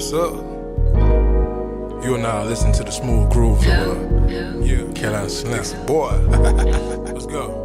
What's up? You and I listen to the smooth grooves of Carolina Slimm. Boy, let's go.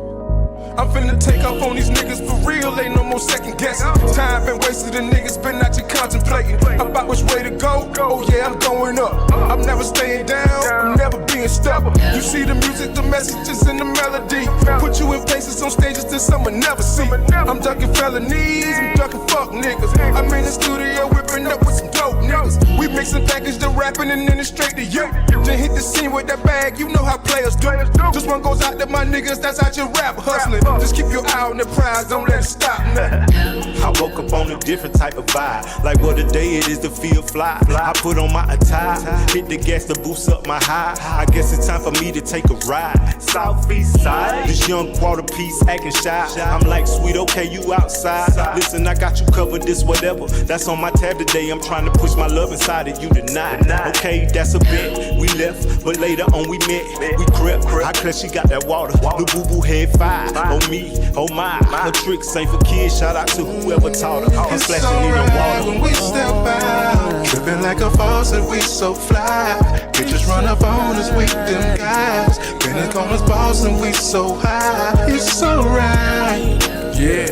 I'm finna take off on these niggas for real, ain't no more second guessing. Time been wasted and niggas been out here contemplating about which way to go. Oh yeah, I'm going up. I'm never staying down, I'm never being stuck. You see the music, the messages, and the melody. Put you in places on stages that someone never see. I'm ducking felonies, I'm ducking fuck niggas. I'm in the studio whipping up with some dope niggas. We mixing package the rapping and then it's straight to you. Then hit the scene with that bag, you know how players do. This one goes out to my niggas that's out your rap hustling. Just keep your eye on the prize, don't let it stop nothing. I woke up on a different type of vibe. Like what a day it is to feel fly. I put on my attire, hit the gas to boost up my high. I guess it's time for me to take a ride. Southeast side, this young quarter piece acting shy. I'm like, sweet, okay, you outside. Listen, I got you covered, this whatever. That's on my tab today, I'm trying to push my love inside of you tonight. Okay, that's a bet, we left, but later on we met. We crept, I clutch, she got that water. The boo-boo head fire, on me, oh my. Her tricks ain't for kids, shout out to whoever taught her. I'm splashing in the water. When we step out, tripping like a faucet, we so fly. Bitches run up on us, we them guys. Been corners, boss, and we so high. It's alright. Yeah,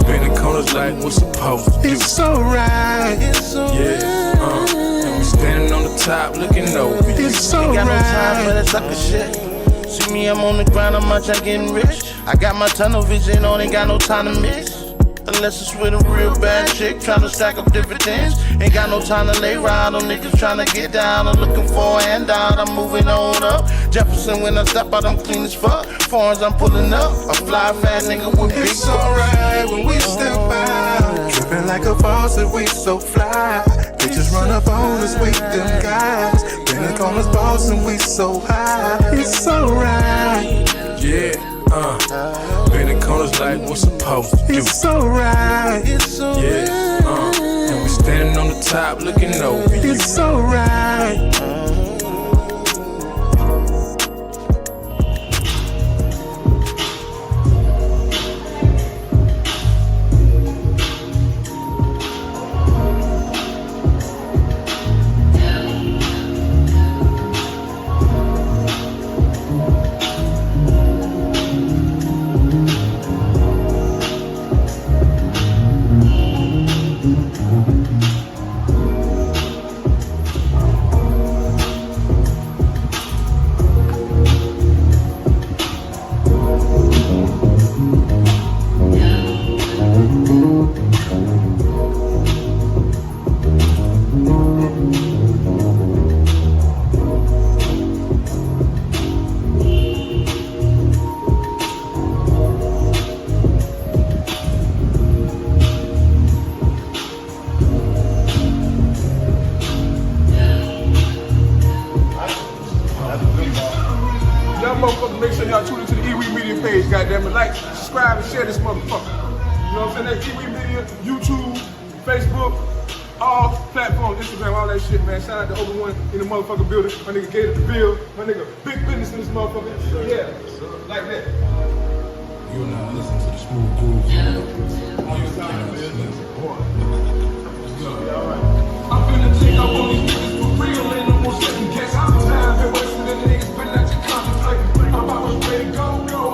been in corners like we're supposed to do. It's alright. Yeah, and we standing on the top looking over you. It's Ain't got no time for alright. that sucker shit. See me, I'm on the grind, I'm out here getting rich. I got my tunnel vision on, ain't got no time to miss. Unless it's with a real bad chick, tryna stack up dividends. Ain't got no time to lay ride on niggas tryna get down. I'm looking for a handout, I'm moving on up. Jefferson, when I step out, I'm clean as fuck. Foreigns, I'm pulling up. A fly fat nigga with big It's alright when we step out, tripping like a faucet, we so fly. Bitches run up on us, we them guys. Been corners, boss, and we so high. It's alright. Yeah, been in corners like we're supposed to do. It's alright. Yeah, and we standing on the top looking over you. It's alright. Y'all motherfuckers make sure y'all tune into the E-Weed Media page, goddammit. Like, subscribe, and share this motherfucker. You know what I'm saying? That's E-Weed Media, YouTube, Facebook, all platforms, Instagram, all that shit, man. Shout out to Obi-Wan in the motherfucking building. My nigga Gator the Bill. My nigga big business in this motherfucker. Yeah, like that. You and I listen to the smooth grooves. I'm finna take off on these niggas for real, ain't no more second guess. Time been wasting and niggas been out here contemplating about which way to go.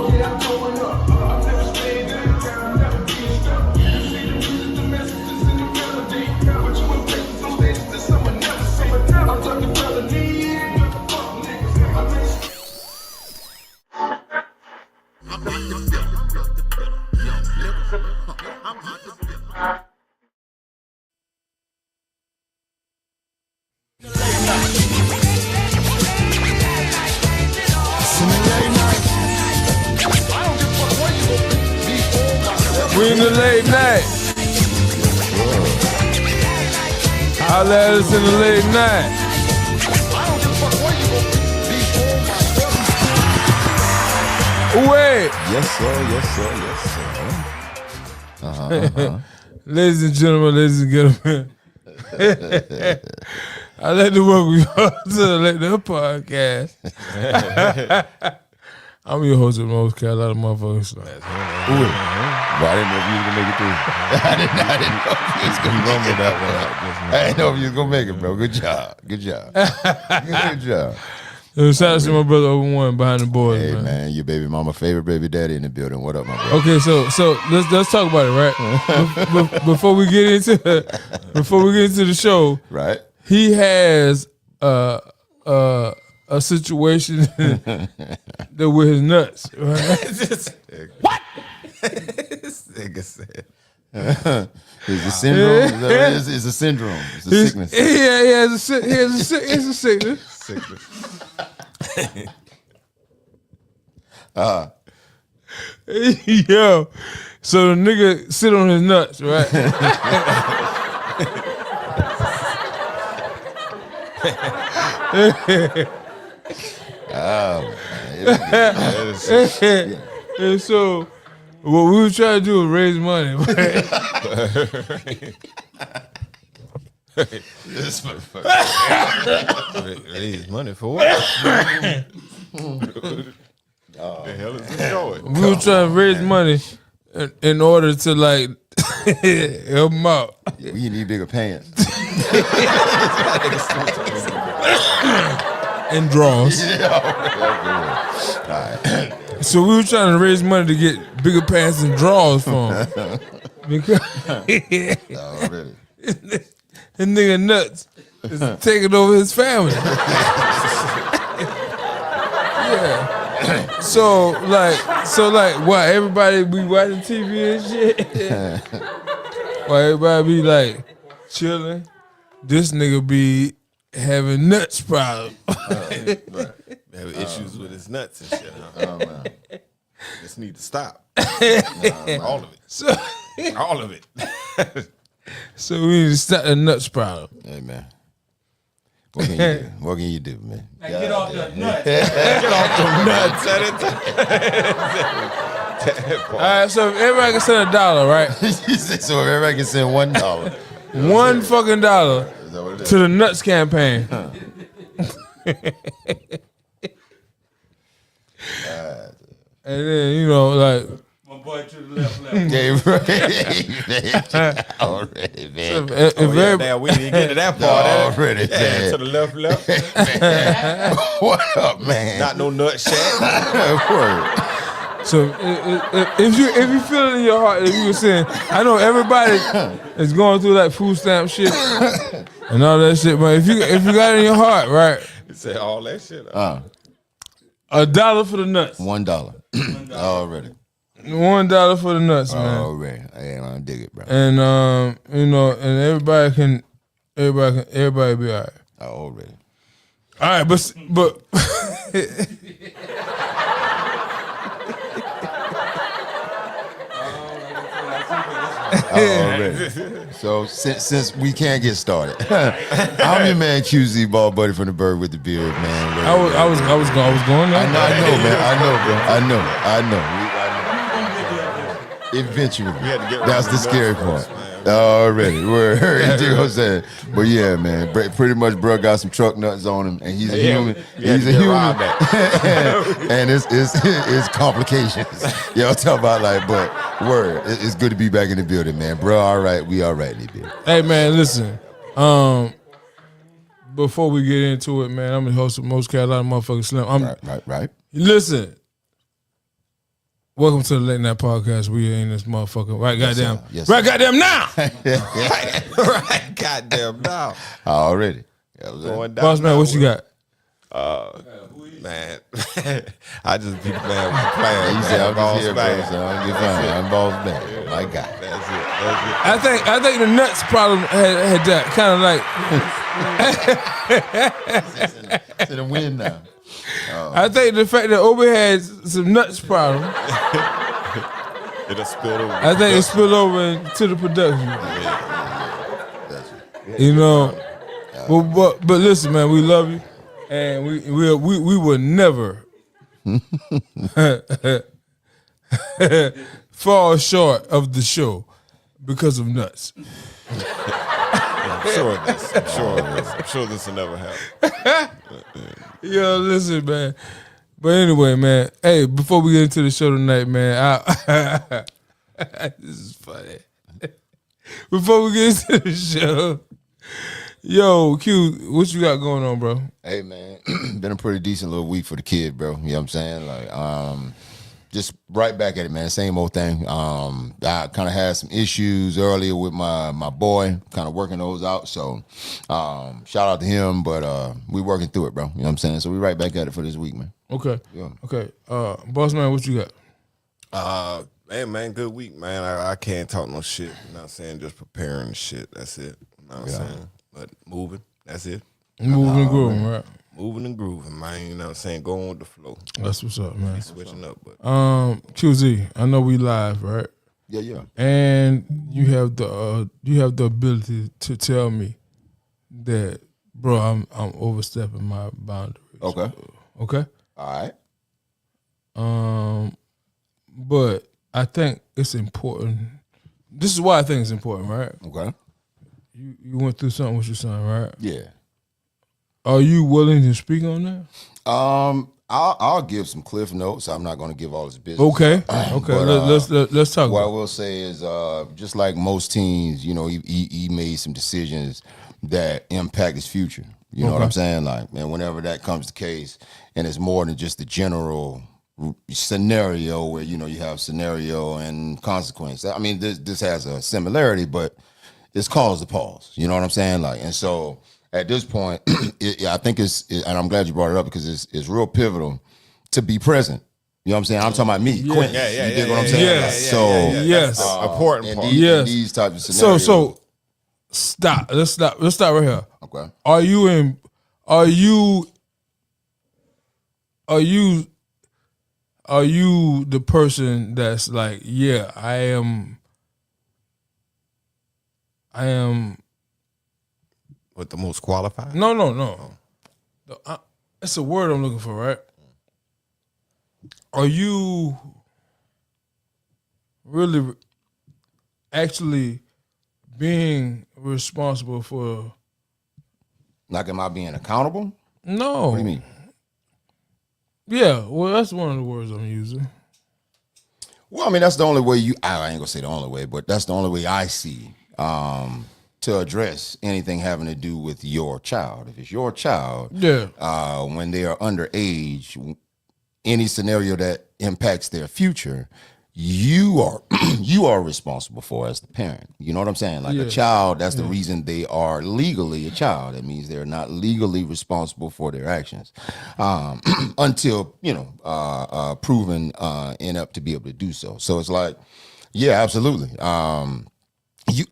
Yeah, I'm going up. I'm never staying down, I'm never being stuck. You see the music, the messages, and the melody. But you in places on stages that someone never see. I'm talking felonies, ducking fuck niggas. I'm in We in the late night. Holla at us in the late night. Wait. Yes, sir. Ladies and gentlemen. I'd like to welcome you all to the LateNight Podcast. I'm your host of the Most Carolina Motherfuckers. Well, I didn't know if you was gonna make it through. I didn't know if you was gonna make it. I didn't know if you was gonna make it, bro. Good job. Good job. Shout out to my brother over one behind the boards. Hey man, your baby mama, favorite baby daddy in the building. What up, my brother? Okay, so let's talk about it, right? Before we get into the show, Right. he has a situation that with his nuts. Right? What? This nigga said. Is a syndrome? Is that what it is? It's a syndrome. It's a sickness. Yeah, he has a sickness. Yo, so the nigga sit on his nuts, right? And so what we were trying to do was raise money. This motherfucker. Raise money for what? The hell is this going? We were trying to raise money in order to like help him out. You need bigger pants. And draws. So we were trying to raise money to get bigger pants and drawers for him. Because Already. his nigga nuts is taking over his family. Yeah. So like why everybody be watching TV and shit? Why everybody be like chilling? This nigga be having nuts problems. Having issues with his nuts and shit. Huh? Man. Just need to stop. All of it. All of it. So we need to stop the nuts problem. Hey man. What can you do? What can you do, man? Get off the nuts. Get off the nuts. All right, so if everybody can send $1, right? So everybody can send $1. One fucking dollar Is that what it is? to the nuts campaign. And then, you know, like, my boy to the left. Yeah, right. Already, man. If everybody, Damn, we didn't get to that part. Already, Yeah, man. to the left. What up, man? Not no nut shack. Word. so if you feel it in your heart that you were saying, I know everybody is going through like food stamp shit and all that shit, but if you got it in your heart, right? You say all that shit. $1 for the nuts. $1. Already. $1 for the nuts, man. Already. Hey, I dig it, bro. And you know, and everybody be all right. Already. All right, but Already. So since we can't get started, I'm your man QZ Ball Buddy from the Bird with the Beard, man. I was going there. I know, man. I know, bro. Eventually, that's the scary part. Already, word. You know what I'm saying? But yeah, man, pretty much, bro got some truck nuts on him, and he's a human. He's a human, and it's complications. Y'all talk about like, but word, it's good to be back in the building, man, bro. All right, we all right in the building. Hey, man, listen. Before we get into it, man, I'm the host of Most Carolina Motherfucking Slimm. Right. Listen. Welcome to the Late Night Podcast. We in this motherfucker. Right, goddamn. Yes, right, goddamn now. Right, goddamn now. Already. Going down. Boss man, what you got? Man, I just be man with the plan. You say I'm Boss just here, bro. man. So I'm get fine. I'm boss man. My God. That's it. I think the nuts problem had that kind of like. It's in the wind now. I think the fact that Obi had some nuts problem. It'll spill over. I think it spilled over into the production. You know, but listen, man, we love you, and we will never fall short of the show because of nuts. I'm sure of this. I'm sure this will never happen. Yo, listen, man. But anyway, man. Hey, before we get into the show tonight, man, this is funny. Before we get into the show, yo, Q, what you got going on, bro? Hey, man, been a pretty decent little week for the kid, bro. You know what I'm saying? Like, just right back at it, man. Same old thing. I kind of had some issues earlier with my boy, kind of working those out. So, shout out to him, but we working through it, bro. You know what I'm saying? So we right back at it for this week, man. Okay. Yeah. Okay. Boss man, what you got? Hey, man, good week, man. I can't talk no shit. You know what I'm saying? Just preparing shit. That's it. You know what I'm saying? But moving. That's it. Moving and grooving, right? Moving and grooving, man. You know what I'm saying? Going with the flow. That's what's up, man. Switching up, but QZ, I know we live, right? Yeah. And you have the ability to tell me that, bro, I'm overstepping my boundaries. Okay. Okay. All right. But I think it's important. This is why I think it's important, right? Okay. You went through something with your son, right? Yeah. Are you willing to speak on that? I'll give some cliff notes. I'm not going to give all his business. Okay. But, let's talk. What I About will say is, just like most teens, you know, he made some decisions that impact his future. You know what I'm saying? Like, man, whenever that comes to case, and it's more than just the general scenario where, you know, you have scenario and consequence. I mean, this has a similarity, but it's cause to pause. You know what I'm saying? Like, and so at this point, I think and I'm glad you brought it up because it's real pivotal to be present. You know what I'm saying? I'm talking about me, Quentin. Yeah, you dig what I'm saying? Yes. Like, Yes. important in part. these types of scenarios. So stop. Let's stop right here. Okay. Are you the person that's like, yeah, I am With the most qualified? No. It's a word I'm looking for, right? Are you really actually being responsible for? Like, am I being accountable? No. What do you mean? Yeah, well, that's one of the words I'm using. Well, I mean, that's the only way I ain't gonna say the only way, but that's the only way I see to address anything having to do with your child. If it's your child, when they are underage, any scenario that impacts their future, you are responsible for as the parent. You know what I'm saying? Like a child, that's the reason they are legally a child. That means they're not legally responsible for their actions until, you know, proven inept to be able to do so. So it's like, yeah, absolutely. You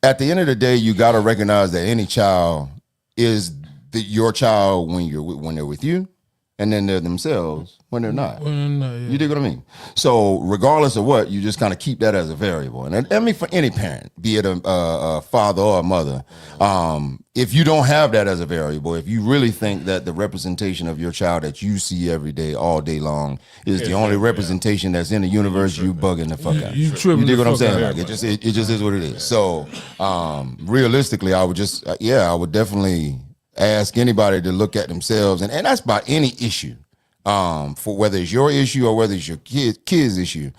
at the end of the day, you got to recognize that any child is your child when they're with you, and then they're themselves when they're not. You dig what I mean? So regardless of what, you just kind of keep that as a variable. And I mean, for any parent, be it a father or a mother, if you don't have that as a variable, if you really think that the representation of your child that you see every day, all day long, is the only representation that's in the universe, you bugging the fuck out. You dig what I'm saying? Like, it just is what it is. So realistically, I would definitely ask anybody to look at themselves, and that's about any issue, for whether it's your issue or whether it's your kid's issue.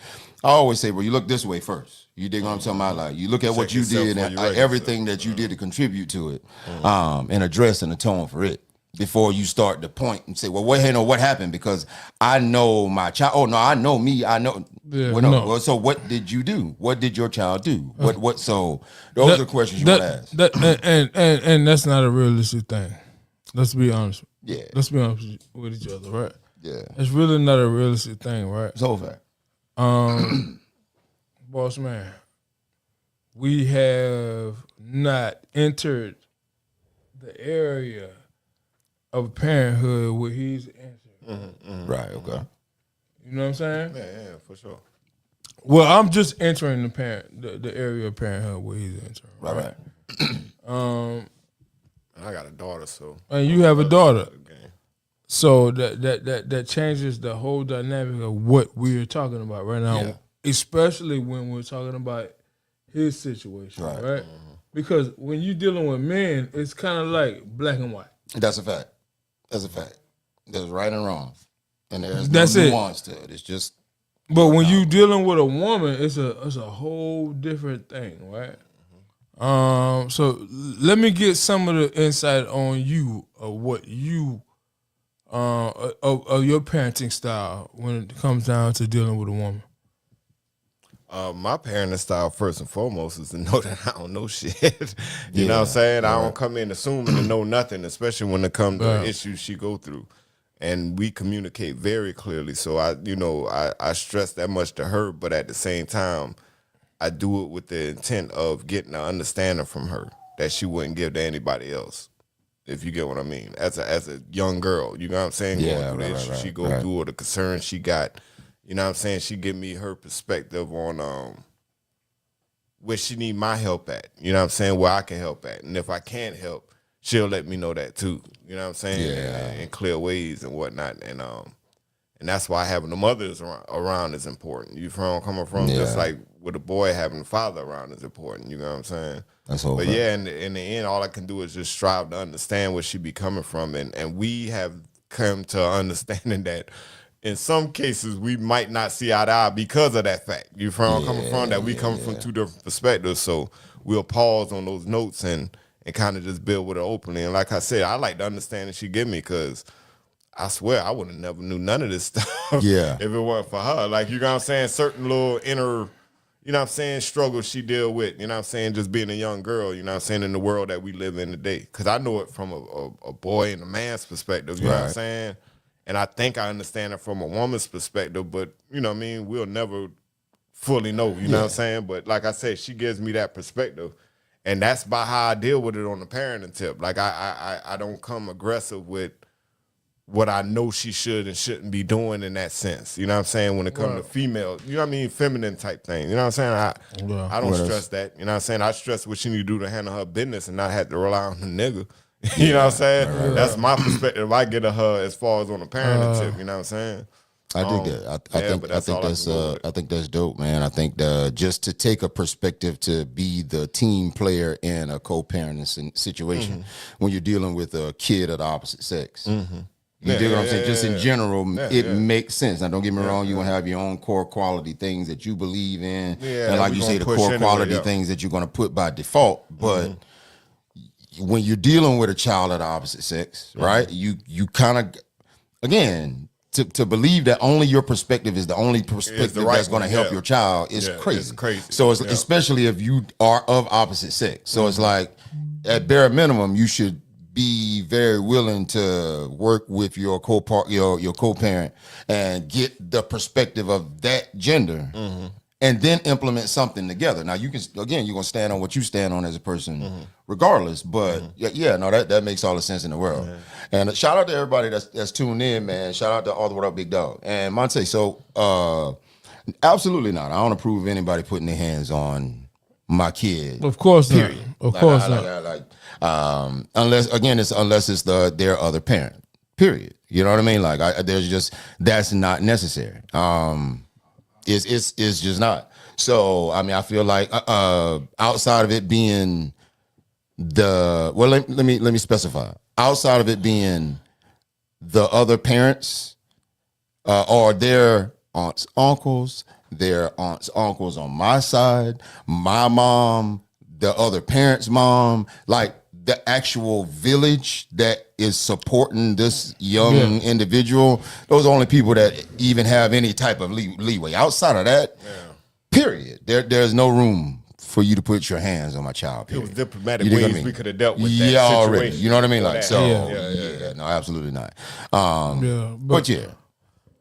I always say, well, you look this way first. You dig what I'm talking about? Like, you look at what you did and everything that you did to contribute to it, and address and atone for it before you start to point and say, well, what happened? Because I know my child. Oh no, I know me. I know. Yeah, well, no. Well, so what did you do? What did your child do? What? So those are questions you want to ask. And that's not a realistic thing. Let's be honest. Yeah. Let's be honest with each other, right? Yeah. It's really not a realistic thing, right? It's all fact. Boss man, we have not entered the area of parenthood where he's entering. Right. Okay. You know what I'm saying? Yeah, for sure. Well, I'm just entering the area of parenthood where he's entering. Right. I got a daughter, so. And you have a daughter. So that changes the whole dynamic of what we're talking about right now, especially when we're talking about his situation, right? Mm-hmm. Because when you're dealing with men, it's kind of like black and white. That's a fact. There's right and wrong. And there's That's no it. nuance to it. It's just. But when you dealing with a woman, it's a whole different thing, right? So let me get some of the insight on you of what you of your parenting style when it comes down to dealing with a woman. My parenting style, first and foremost, is to know that I don't know shit. You know what I'm saying? I don't come in assuming to know nothing, especially when it comes to issues she go through. And we communicate very clearly. So I stress that much to her, but at the same time, I do it with the intent of getting an understanding from her that she wouldn't give to anybody else. If you get what I mean. As a young girl, you know what I'm saying? Yeah, going through the issues she go through or the concerns she got. You know what I'm saying? She give me her perspective on where she need my help at. You know what I'm saying? Where I can help at. And if I can't help, she'll let me know that too. You know what I'm saying? Yeah. In clear ways and whatnot. And that's why having the mothers around is important. You from coming from? Yeah. Just like with a boy, having the father around is important. You know what I'm saying? That's all. But yeah, in the end, all I can do is just strive to understand where she be coming from. And we have come to understanding that in some cases we might not see eye to eye because of that fact. You from coming from that we come from two different perspectives. So we'll pause on those notes and kind of just build with her openly. And like I said, I like the understanding she give me because I swear I would have never knew none of this stuff if it weren't for her. Like, you know what I'm saying? Certain little inner, you know what I'm saying, struggles she deal with, you know what I'm saying, just being a young girl, you know what I'm saying, in the world that we live in today. Because I know it from a boy and a man's perspective, you know what I'm saying? And I think I understand it from a woman's perspective, but, you know what I mean, we'll never fully know, you know what I'm saying? But like I said, she gives me that perspective. And that's by how I deal with it on the parenting tip. Like, I don't come aggressive with what I know she should and shouldn't be doing in that sense. You know what I'm saying? When it comes to female, you know what I mean? Feminine type thing. You know what I'm saying? I don't stress that. You know what I'm saying? I stress what she need to do to handle her business and not have to rely on the nigga. You know what I'm saying? That's my perspective. I get at her as far as on the parenting tip. You know what I'm saying? I dig that. I think that's dope, man. I think just to take a perspective to be the team player in a co-parenting situation when you're dealing with a kid of the opposite sex. You dig what I'm saying? Just in general, it makes sense. Now, don't get me wrong. You're going to have your own core quality things that you believe in. And like you say, the core quality things that you're going to put by default. But when you're dealing with a child of the opposite sex, right, you kind of, again, to believe that only your perspective is the only perspective that's going to help your child is crazy. It's crazy. So it's, especially if you are of opposite sex. So it's like, at bare minimum, you should be very willing to work with your co-parent and get the perspective of that gender and then implement something together. Now, you can, again, you're going to stand on what you stand on as a person regardless, but that makes all the sense in the world. And shout out to everybody that's tuned in, man. Shout out to All the What Up Big Dog. And Monte, so absolutely not. I don't approve of anybody putting their hands on my kid. Of course period. not. Of course not. Unless it's their other parent. Period. You know what I mean? Like, that's not necessary. It's just not. So I mean, I feel like outside of it being let me specify. Outside of it being the other parents or their aunts, uncles, on my side, my mom, the other parent's mom, like the actual village that is supporting this young individual, those are only people that even have any type of leeway. Outside of that, period, there's no room for you to put your hands on my child. Period. It was diplomatic ways we could have dealt with that situation. Already. You know what I mean? Like, no, absolutely not. But yeah.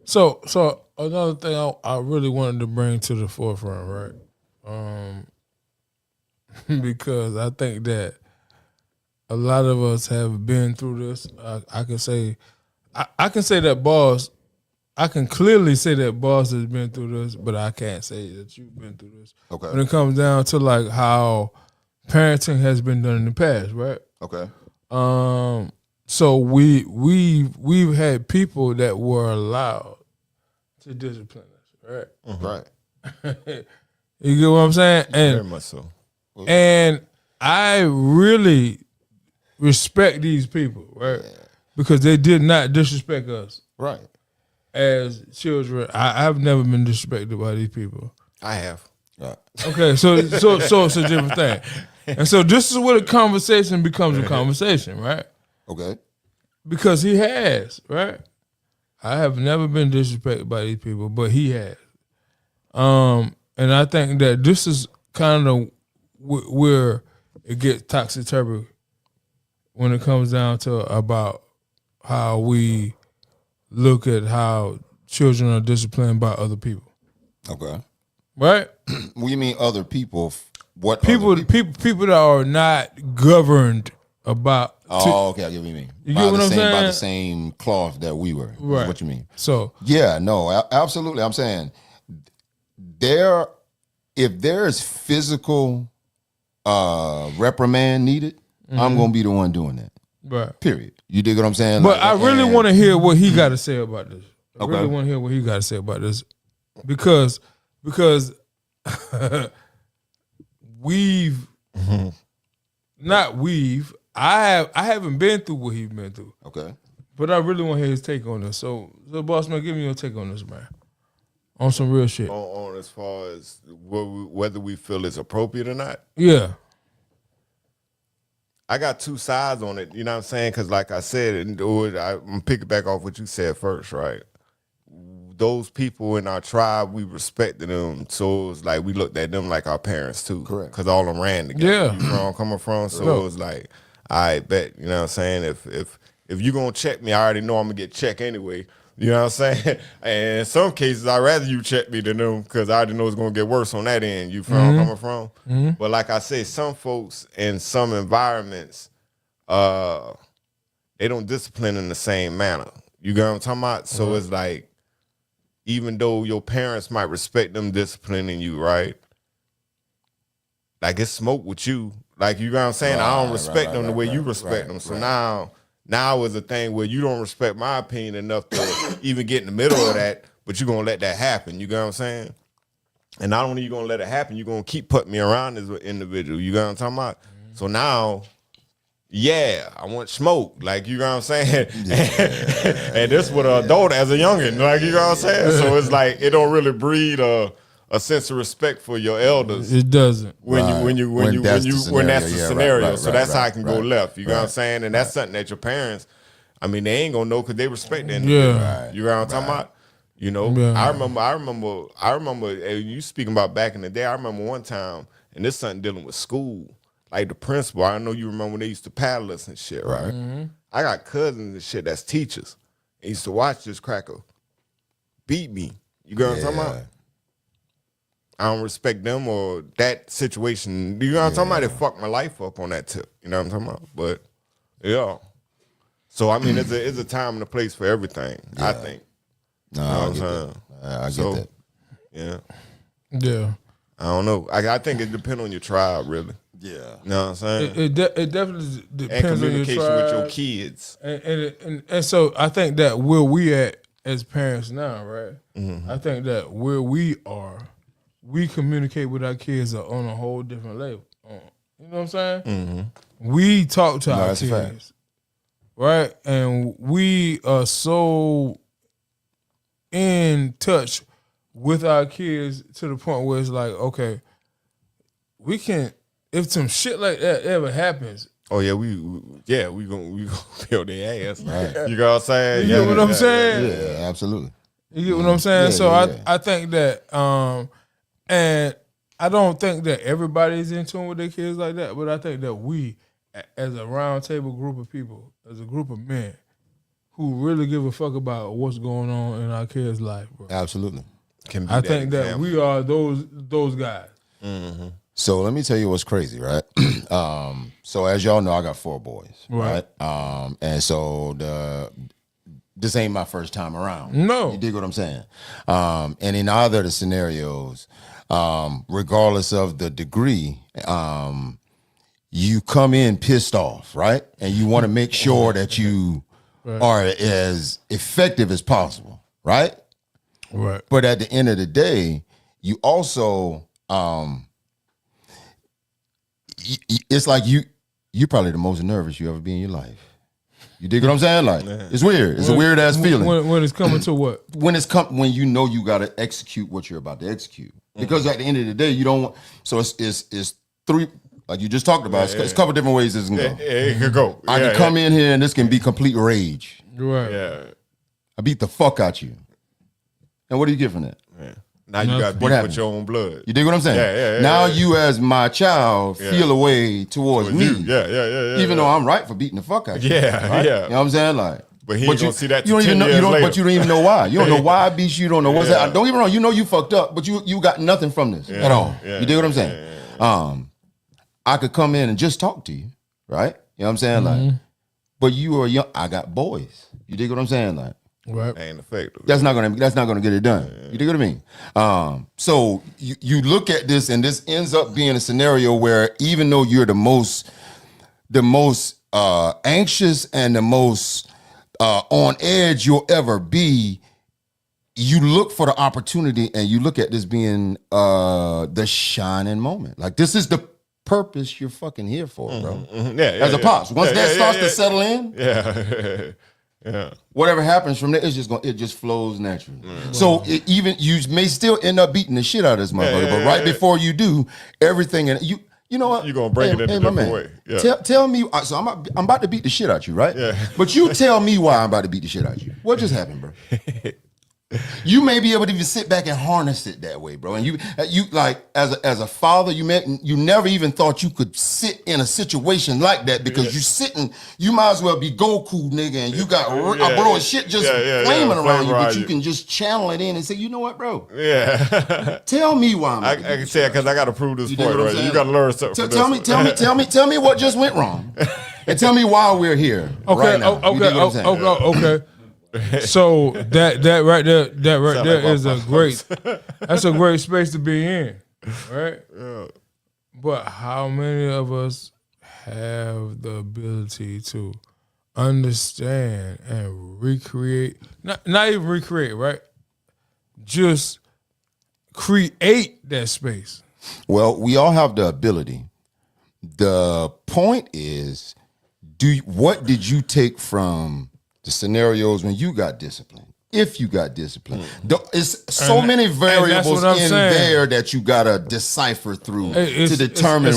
So another thing I really wanted to bring to the forefront, right? Because I think that a lot of us have been through this. I can say that Boss. I can clearly say that Boss has been through this, but I can't say that you've been through this. Okay. When it comes down to like how parenting has been done in the past, right? Okay. So we've had people that were allowed to discipline us, right? Right. You get what I'm saying? And very much so. And I really respect these people, right? Because they did not disrespect us. Right. as children, I've never been disrespected by these people. I have. Okay, so it's a different thing. And so this is where the conversation becomes a conversation, right? Okay. Because he has, right? I have never been disrespected by these people, but he has. And I think that this is kind of where it gets topsy-turvy when it comes down to about how we look at how children are disciplined by other people. Okay. Right? What do you mean other people? What people that are not governed about. Okay, I get what you mean. You get what I'm saying? By the same cloth that we were. Right. Is what you mean? So yeah, no, absolutely. I'm saying if there is physical reprimand needed, I'm gonna be the one doing that. Right. Period. You dig what I'm saying? But I really want to hear what he got to say about this. I Okay. really want to hear what he got to say about this because I haven't been through what he's been through. Okay. But I really want to hear his take on this. So boss man, give me your take on this, man. On some real shit. On as far as whether we feel it's appropriate or not. Yeah. I got two sides on it, you know what I'm saying? Because like I said, I'm picking back off what you said first, right? Those people in our tribe, we respected them. So it was like we looked at them like our parents too. Correct. Because all of them ran together. Yeah. You know where I'm coming from? So it was like, I bet, you know what I'm saying? If you're going to check me, I already know I'm going to get checked anyway. You know what I'm saying? And in some cases, I'd rather you check me than them because I already know it's going to get worse on that end. You feel where I'm coming from? Mm-hmm. But like I say, some folks in some environments, they don't discipline in the same manner. You get what I'm talking about? So it's like, even though your parents might respect them disciplining you, right? Like it's smoke with you. Like, you know what I'm saying? I don't respect them the way you respect them. So now is a thing where you don't respect my opinion enough to even get in the middle of that, but you're going to let that happen. You get what I'm saying? And not only you going to let it happen, you're going to keep putting me around as an individual. You get what I'm talking about? Mm-hmm. So now, yeah, I want smoke. Like, you know what I'm saying? And this with an adult as a youngin'. Like, you know what I'm saying? So it's like, it don't really breed a sense of respect for your elders. It doesn't. When that's the scenario. So that's how it can go left. You know what I'm saying? And that's something that your parents, I mean, they ain't gonna know because they respect that. Yeah. You know what I'm talking about? You know, I remember you speaking about back in the day, I remember one time, and this something dealing with school. Like the principal, I know you remember when they used to paddle us and shit, right? Mm-hmm. I got cousins and shit that's teachers. They used to watch this cracker beat me. You know what I'm talking about? I don't respect them or that situation. You know what I'm talking about? It fucked my life up on that tip. You know what I'm talking about? But yeah. So I mean, it's a time and a place for everything. I think. No, you know I what get I'm that. I get that. Yeah. Yeah. I don't know. I think it depends on your tribe, really. Yeah. You know what I'm saying? It definitely depends on your communication tribe. with your kids. And so I think that where we at as parents now, right? Mm-hmm. I think that where we are, we communicate with our kids on a whole different level. You know what I'm saying? Mm-hmm. We talk to our kids, right? And we are so in touch with our kids to the point where it's like, okay, we can, if some shit like that ever happens. Oh yeah, we gonna feel their ass. Right. You know what I'm saying? You get what I'm saying? Yeah, absolutely. You get what I'm saying? So I think that, and I don't think that everybody's in tune with their kids like that, but I think that we, as a round table group of people, as a group of men, who really give a fuck about what's going on in our kids' life, bro. Absolutely. I think that we are those guys. Mm-hmm. So let me tell you what's crazy, right? So as y'all know, I got 4 boys, right? And so this ain't my first time around. No. You dig what I'm saying? And in either of the scenarios, regardless of the degree, you come in pissed off, right? And you want to make sure that you are as effective as possible, right? Right. But at the end of the day, you also, it's like you're probably the most nervous you ever be in your life. You dig what I'm saying? Like, it's weird. It's a weird ass feeling. When it's coming to what? When you know you got to execute what you're about to execute. Because at the end of the day, you don't want. So it's three. Like you just talked about, it's a couple different ways this can go. It could go. I can come in here and this can be complete rage. Right. Yeah. I beat the fuck out you. And what do you get from that? Yeah. Now you got beef with your own blood. You dig what I'm saying? Yeah. Now you as my child feel a way towards me. Yeah. Even though I'm right for beating the fuck out you. Yeah, right? yeah. You know what I'm saying? Like, but he ain't gonna see that you don't even know, later. but you don't even know why. You don't know why I beat you. You don't know what's that. Don't even know. You know you fucked up, but you got nothing from this at all. Yeah, you dig what I'm saying? I could come in and just talk to you, right? You know what I'm saying? Like, but you are young. I got boys. You dig what I'm saying? Like, Right. Ain't effective. that's not gonna get it done. You dig what I mean? So you look at this, and this ends up being a scenario where even though you're the most anxious and the most on edge you'll ever be, you look for the opportunity, and you look at this being the shining moment. Like, this is the purpose you're fucking here for, bro. As a pops, once that starts to settle in, yeah. whatever happens from there, it just flows naturally. So even you may still end up beating the shit out of this motherfucker, but right before you do, everything and you know what? You're gonna break it in a different way. Yeah. Tell me. So I'm about to beat the shit out you, right? Yeah. But you tell me why I'm about to beat the shit out you. What just happened, bro? You may be able to even sit back and harness it that way, bro. And you like as a father, you never even thought you could sit in a situation like that because you might as well be Goku, nigga, and you got bro shit just flaming around you, but you can just channel it in and say, you know what, bro? Yeah. Tell me why I can say it because I got to prove this point, right? You got to learn something. Tell me what just went wrong, and tell me why we're here. Okay. Right now. Okay. So that right there is that's a great space to be in, right? Yeah. But how many of us have the ability to understand and recreate, not even recreate, right? Just create that space. Well, we all have the ability. The point is, what did you take from the scenarios when you got disciplined? If you got disciplined, it's so many variables in there that you gotta decipher through to determine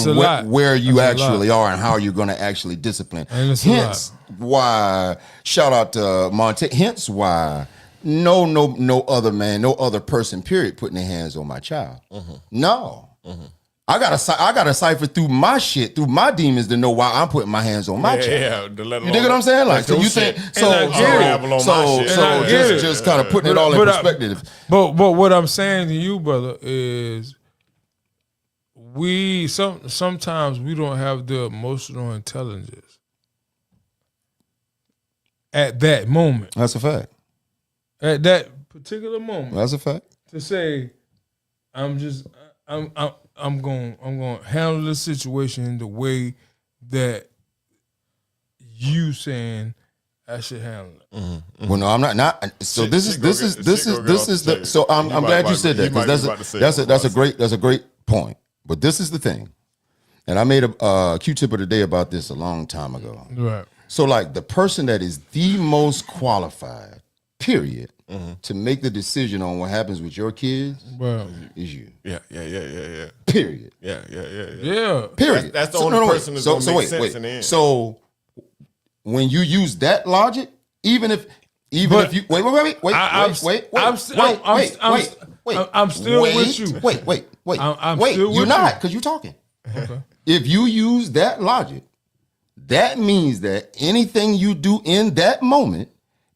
where you actually are and how you're gonna actually discipline. Hence why, shout out to Monte. Hence why no other man, no other person, period, putting their hands on my child. No. I gotta cipher through my shit, through my demons to know why I'm putting my hands on my child. You dig what I'm saying? Like, so you think just kind of putting it all in perspective. But what I'm saying to you, brother, is sometimes we don't have the emotional intelligence at that moment. That's a fact. At that particular moment. That's a fact. To say, I'm going to handle this situation in the way that you saying I should handle it. Well, no, I'm not. So this is. So I'm glad you said that, because that's a great point. But this is the thing, and I made a Q-tip of the day about this a long time ago. Right. So like the person that is the most qualified, period, to make the decision on what happens with your kids is you. Yeah. Period. Yeah. Period. That's the only person that's going to make sense in the end. So when you use that logic, even if you wait, I'm still with you. Wait. You're not, because you're talking. Okay. If you use that logic, that means that anything you do in that moment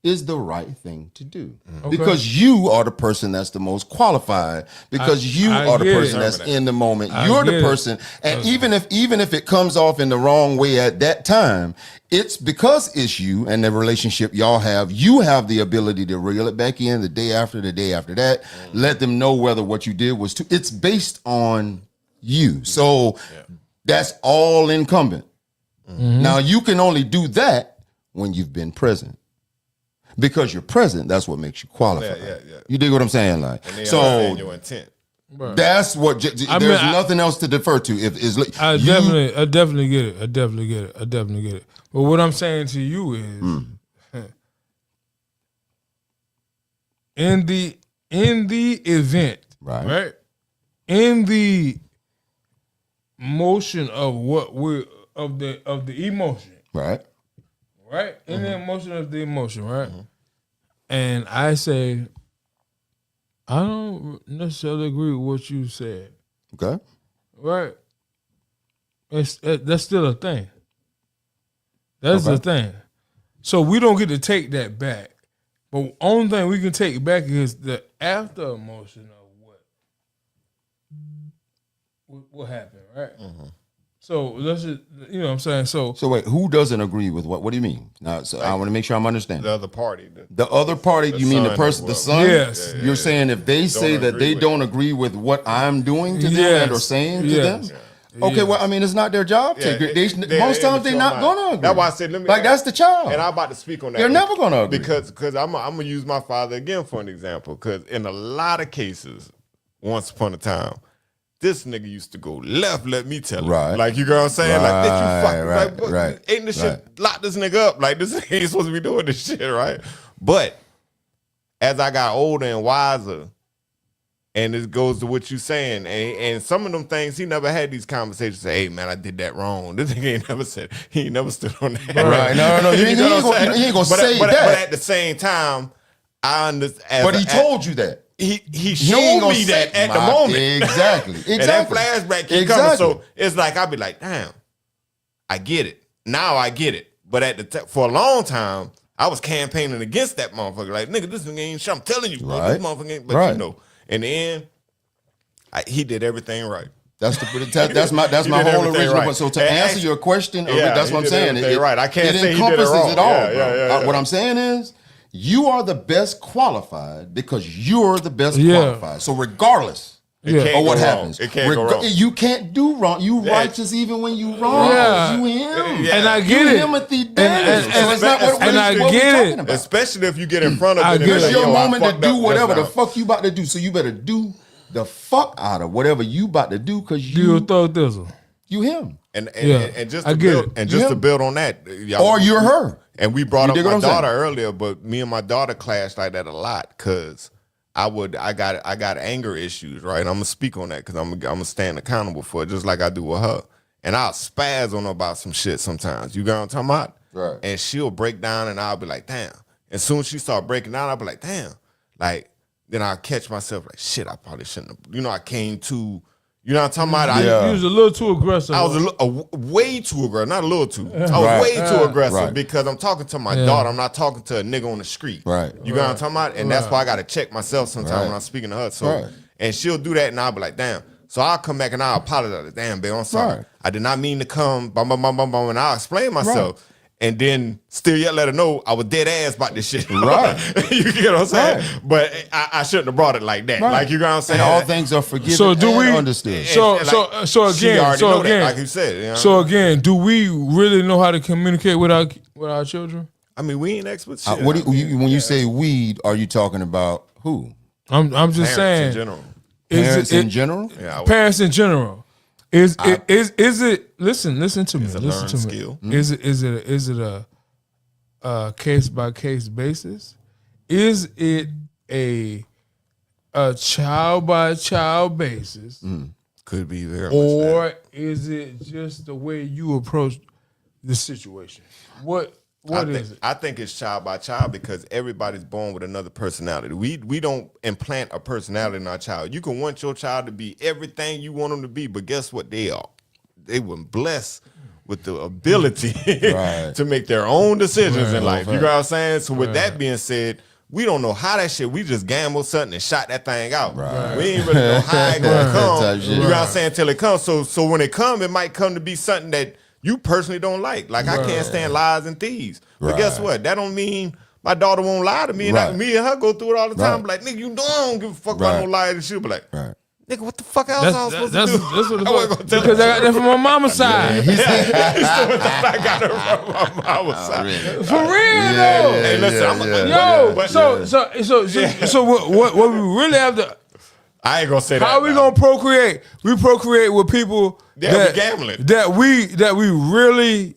is the right thing to do. Because you are the person that's the most qualified, because you are the person that's in the moment. You're the person, and even if it comes off in the wrong way at that time, it's because it's you and the relationship y'all have. You have the ability to reel it back in the day after that, let them know whether what you did was it's based on you. So that's all incumbent. Now you can only do that when you've been present. Because you're present, that's what makes you qualified. You dig what I'm saying? Like, and they understand your intent. Right. That's what. There's nothing else to defer to. I definitely get it. I definitely get it. But what I'm saying to you is, in the event, right? In the motion of what we're of the emotion, right? In the emotion of the emotion, right? And I say, I don't necessarily agree with what you said. Okay. Right. That's still a thing. That's the thing. So we don't get to take that back. But only thing we can take back is the after emotion of what happened, right? So let's just, you know what I'm saying? So wait, who doesn't agree with what? What do you mean? Now, so I want to make sure I'm understanding. The other party. The other party, you mean the person, the son? Yes. You're saying if they say that they don't agree with what I'm doing to them and or saying to them? Okay, well, I mean, it's not their job. Most times they're not going to agree. That's why I said, that's the child. And I'm about to speak on that. They're never going to agree. Because I'm going to use my father again for an example. Because in a lot of cases, once upon a time, this nigga used to go left, let me tell you. Right. Like, you know what I'm saying? Like, bitch, you fucking, ain't this shit, lock this nigga up. Like, this ain't supposed to be doing this shit, right? But as I got older and wiser, and it goes to what you saying, and some of them things, he never had these conversations, say, hey, man, I did that wrong. This nigga ain't never said, he ain't never stood on that. Right. No, he ain't going to say that. But at the same time, I understand. But he told you that. He showed me that at the moment. Exactly. And that flashback keep coming. So it's like, I'll be like, damn, I get it. Now I get it. But for a long time, I was campaigning against that motherfucker. Like, nigga, this nigga ain't shit. I'm telling you, bro, this motherfucker ain't. But you know, in the end, he did everything right. That's my whole original. Right. So to answer your question, that's what I'm saying. Right. I can't say he did it wrong. It all. Yeah. What I'm saying is, you are the best qualified because you're the best qualified. So regardless of what happens, it can't go wrong. You can't do wrong. You righteous even when you wrong. Yeah. You him. And I get it. Him at the damage. So it's not what I we're get talking it. about. Especially if you get in front of it. It's your moment to do whatever the fuck you about to do. So you better do the fuck out of whatever you about to do because you him. And just to build on that, or you're her. And we brought up my daughter earlier, but me and my daughter clashed like that a lot because I got anger issues, right? I'm gonna speak on that because I'm gonna stand accountable for it, just like I do with her. And I'll spaz on her about some shit sometimes. You got what I'm talking about? Right. And she'll break down, and I'll be like, damn. As soon as she start breaking down, I'll be like, damn. Like then I'll catch myself like, shit, I probably shouldn't have. I came too. You know what I'm talking about? You was a little too aggressive. I was way too aggressive. Not a little too. I was way too aggressive because I'm talking to my daughter. I'm not talking to a nigga on the street. Right. You know what I'm talking about? And that's why I got to check myself sometimes when I'm speaking to her. So, and she'll do that and I'll be like, damn. So I'll come back and I'll apologize. Damn, babe, I'm sorry. Right. I did not mean to come, and I'll explain myself. Right. And then still yet let her know I was dead ass about this shit. Right. You get what I'm saying? Right. But I shouldn't have brought it like that. Right. Like, you know what I'm saying? And all things are forgiven understood. So again, like you said. You know? So again, do we really know how to communicate with our children? I mean, we ain't experts. Shit. When you say we, are you talking about who? I'm just saying. In general. Parents in general? Yeah, parents in general. Is it? Listen to me. Listen to me. Skill. Is it a case by case basis? Is it a child by child basis? Could be very much or that. Is it just the way you approach the situation? What is it? I think it's child by child because everybody's born with another personality. We don't implant a personality in our child. You can want your child to be everything you want them to be, but guess what they are? They were blessed with the ability to make their own decisions in life. You know what I'm saying? So with that being said, we don't know how that shit. We just gambled something and shot that thing out. Right. We ain't really know how it gonna come. You know what I'm saying? Till it comes. So when it come, it might come to be something that you personally don't like. Like, I can't stand lies and thieves. But guess what? That don't mean my daughter won't lie to me. And me and her go through it all the time. Be like, nigga, you don't give a fuck about no lie. And she'll be like, nigga, what the fuck else I was supposed to do? That's what because I got that from my mama's side. I got it from my mama's side. For real, though. Hey, listen, so what we really have to I ain't gonna say that. How we gonna procreate? We procreate with people We gambling. that we really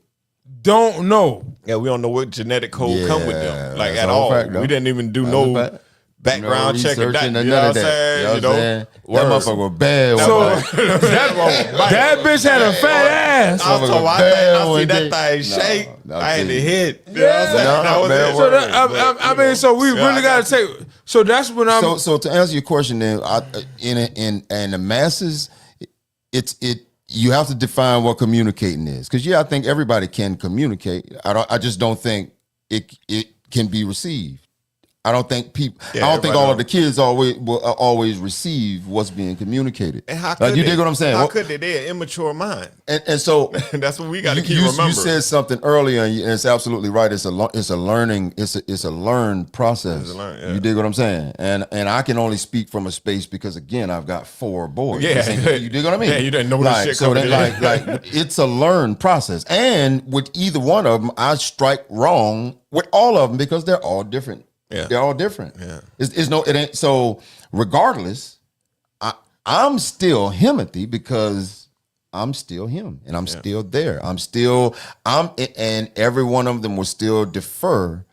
don't know. Yeah, we don't know what genetic code come with them, like that's at all all. fact, though. We didn't even do That's no a fact. background check and that. researching You know what I'm saying? You know what I'm saying? That motherfucker was bad. So one day. that bitch had a fat ass. I was told, I see that thing shake. I had to hit. You know what I'm saying? That was it. So that, I mean, so we really got to take. So that's when I'm. So to answer your question, then, in the masses, you have to define what communicating is, because I think everybody can communicate. I just don't think it can be received. I don't think people. Yeah, I don't think all of the kids will always receive what's being communicated. And how could you dig what I'm saying? How could they? They're an immature mind. And so that's what we got to keep you remembering. You said something earlier, and it's absolutely right. It's a learning. It's a learned process. You dig what I'm saying? And I can only speak from a space because, again, I've got 4 boys. Yeah, you dig what I mean? Yeah, you didn't know this shit. So then, like it's a learned process. And with either one of them, I strike wrong with all of them because they're all different. Yeah. They're all different. Yeah. It ain't so. Regardless, I'm still Himothy because I'm still him, and I'm still there. And every one of them will still defer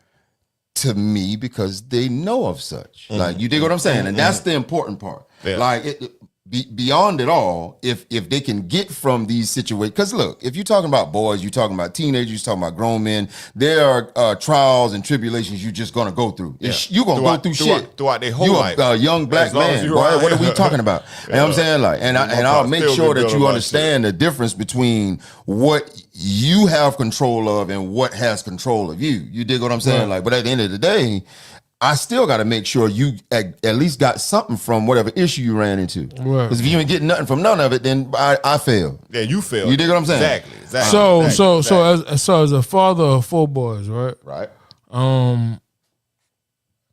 to me because they know of such. Like, you dig what I'm saying? And that's the important part. Yeah. Like, beyond it all, if they can get from these situations, because look, if you're talking about boys, you're talking about teenagers, you're talking about grown men, there are trials and tribulations you're just gonna go through. Yeah. You're gonna go through shit throughout their whole life. You're a young black man, boy. What are we talking about? You know what I'm saying? Like, and I'll make sure that you understand the difference between what you have control of and what has control of you. You dig what I'm saying? Like, but at the end of the day, I still got to make sure you at least got something from whatever issue you ran into. Because if you ain't getting nothing from none of it, then I fail. Yeah, you fail. You dig what I'm saying? Exactly. So as a father of 4 boys, right? Right.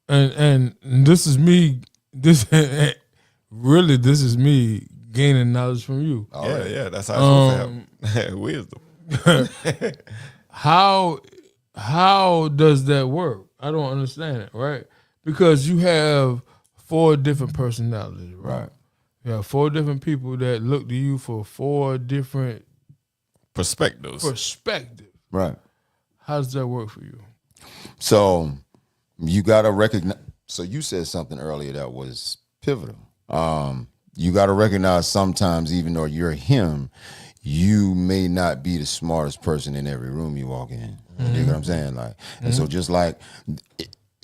And this is me. This is me gaining knowledge from you. Yeah, that's how it's supposed to happen. Wisdom. How does that work? I don't understand it, right? Because you have 4 different personalities, right? You have 4 different people that look to you for 4 different perspectives. Right. How does that work for you? So you got to recognize. So you said something earlier that was pivotal. You got to recognize sometimes, even though you're him, you may not be the smartest person in every room you walk in. You know what I'm saying? Like, and so just like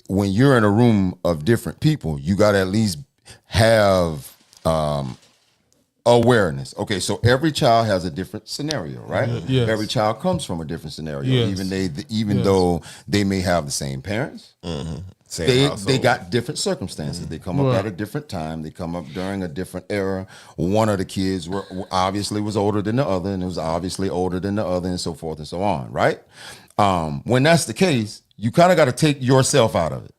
when you're in a room of different people, you got to at least have awareness. Okay, so every child has a different scenario, right? Yes. Every child comes from a different scenario, Yes. even though they may have the same parents. They got different circumstances. They come up at a different time. They come up during a different era. One of the kids obviously was older than the other, and it was obviously older than the other, and so forth and so on, right? When that's the case, you kind of got to take yourself out of it.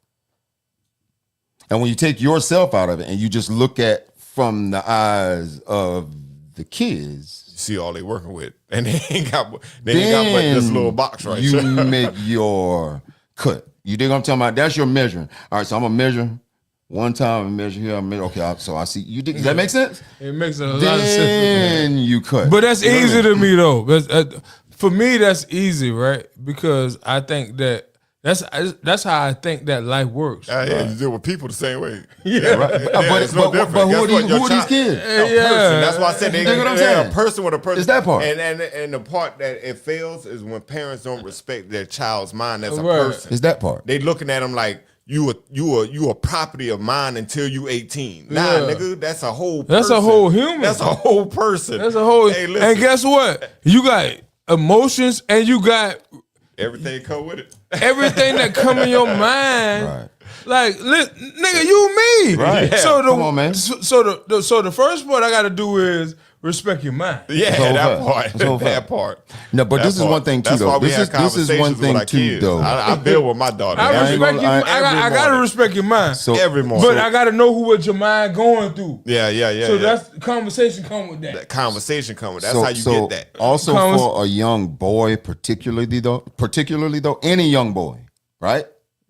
And when you take yourself out of it and you just look at from the eyes of the kids, you see all they working with, and they ain't got but this little box right you there. make your cut. You dig what I'm talking about? That's your measuring. All right, so I'm gonna measure one time and measure here. Okay, so I see you. Does that make sense? It makes a lot of sense. Then you cut. But that's easy to me though. For me, that's easy, right? Because I think that's how I think that life works. You deal with people the same way. Right. But who are these kids? Person. That's why I said they're a person with a person. It's that part. And the part that it fails is when parents don't respect their child's mind as a person. It's that part. They looking at them like you a property of mine until you 18. Nah, nigga, that's a whole person. That's a whole human. That's a whole person. That's a whole. Hey, listen. And guess what? You got emotions and you got everything come with it. Everything that come in your mind. Right. Like, nigga, you me. Right. Yeah. So come on, man. So the first part I got to do is respect your mind. Yeah, that part. No, but this is one thing too, though. This is one thing too, though. I build with my daughter. I gotta respect your mind. So every morning, but I gotta know what your mind going through. Yeah. So that's conversation come with that. That conversation come with. That's how you get that. Also, for a young boy, particularly though, any young boy, right?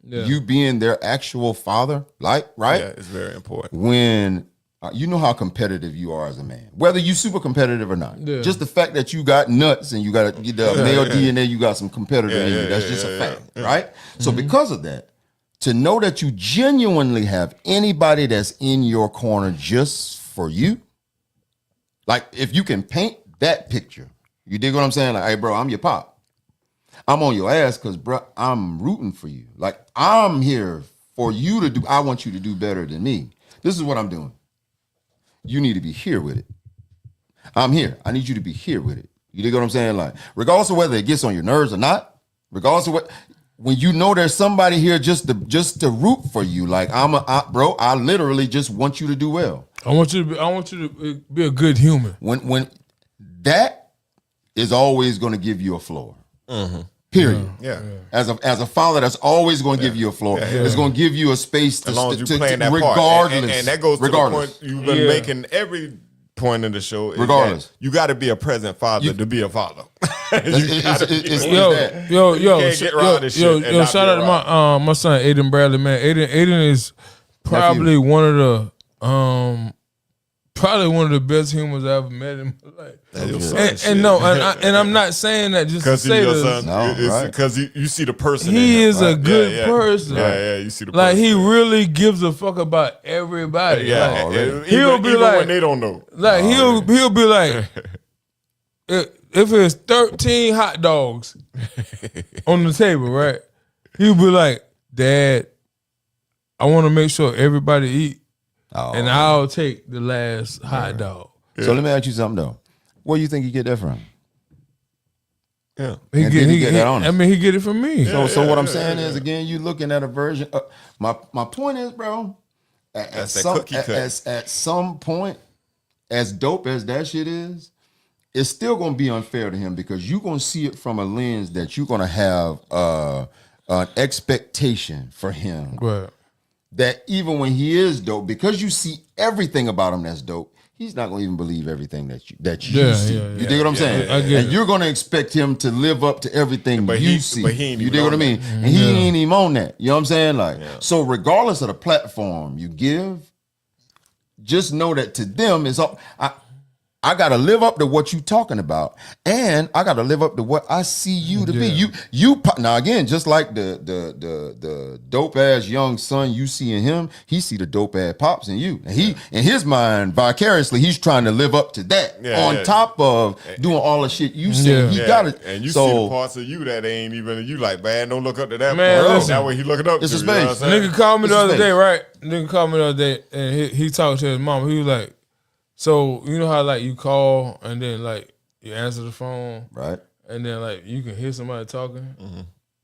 Yeah. You being their actual father, right? Yeah, it's very important. When You know how competitive you are as a man, whether you super competitive or not. Yeah. Just the fact that you got nuts and you got the male DNA, you got some competitor in you. That's just a fact, right? So because of that, to know that you genuinely have anybody that's in your corner just for you, like if you can paint that picture, you dig what I'm saying? Like, hey, bro, I'm your pop. I'm on your ass because, bro, I'm rooting for you. Like, I'm here for you to do. I want you to do better than me. This is what I'm doing. You need to be here with it. I'm here. I need you to be here with it. You dig what I'm saying? Like, regardless of whether it gets on your nerves or not, regardless of what, when you know there's somebody here just to root for you, like bro, I literally just want you to do well. I want you to be a good human. When that is always going to give you a floor. Period. Yeah. As a father, that's always going to give you a floor. It's going to give you a space to, As long as you're playing that regardless. part. And that goes to the point you've been Yeah. making every point in the show. Is Regardless. that you got to be a present father to be a father. It's Yo, that. yo, can't get around this shit and not shout be out to my son Aiden Bradley, man. Aiden is probably one of the best humans I ever met in my life. And I'm not saying that just to Because say he's your this. son. No, It's right. because you see the person. He in him, is right? a good person. Yeah, you see the Like person. he really gives a fuck about everybody. Yeah, Like, and he'll even, be even like- when they don't know. Like he'll be like, if it's 13 hot dogs on the table, right? He'll be like, Dad, I want to make sure everybody eat, and I'll take the last hot dog. So let me ask you something though. Where do you think you get that from? Yeah. He And get, did he he, get he- that honest? I mean, he get it from me. So what I'm saying is, again, you looking at a version. My point is, bro, at That's that some cookie cut. at some point, as dope as that shit is, it's still gonna be unfair to him because you're gonna see it from a lens that you're gonna have an expectation for him Right. that even when he is dope, because you see everything about him that's dope, he's not gonna even believe everything that you Yeah, see. yeah, You dig what I'm saying? I get and it. you're gonna expect him to live up to everything But you he- see. but he ain't You even dig what I on mean? that. And he ain't even on that. You know what I'm saying? Like, so regardless of the platform you give, just know that to them is all. I gotta live up to what you talking about, and I gotta live up to what I see you to be. You now again, just like the dope ass young son you see in him, he see the dope ass pops in you, and he in his mind vicariously he's trying to live up to that on top of doing all the shit you see. Yeah. He got it, And you so, see the parts of you that ain't even you like, man, don't look up to that Man, part. listen. That way he looking up It's to a you, you know space. what I'm saying? Nigga called me It's the a other space. day, right? Nigga called me the other day, and he talked to his mom. He was like, so you know how like you call and then like you answer the phone, right, and then like you can hear somebody talking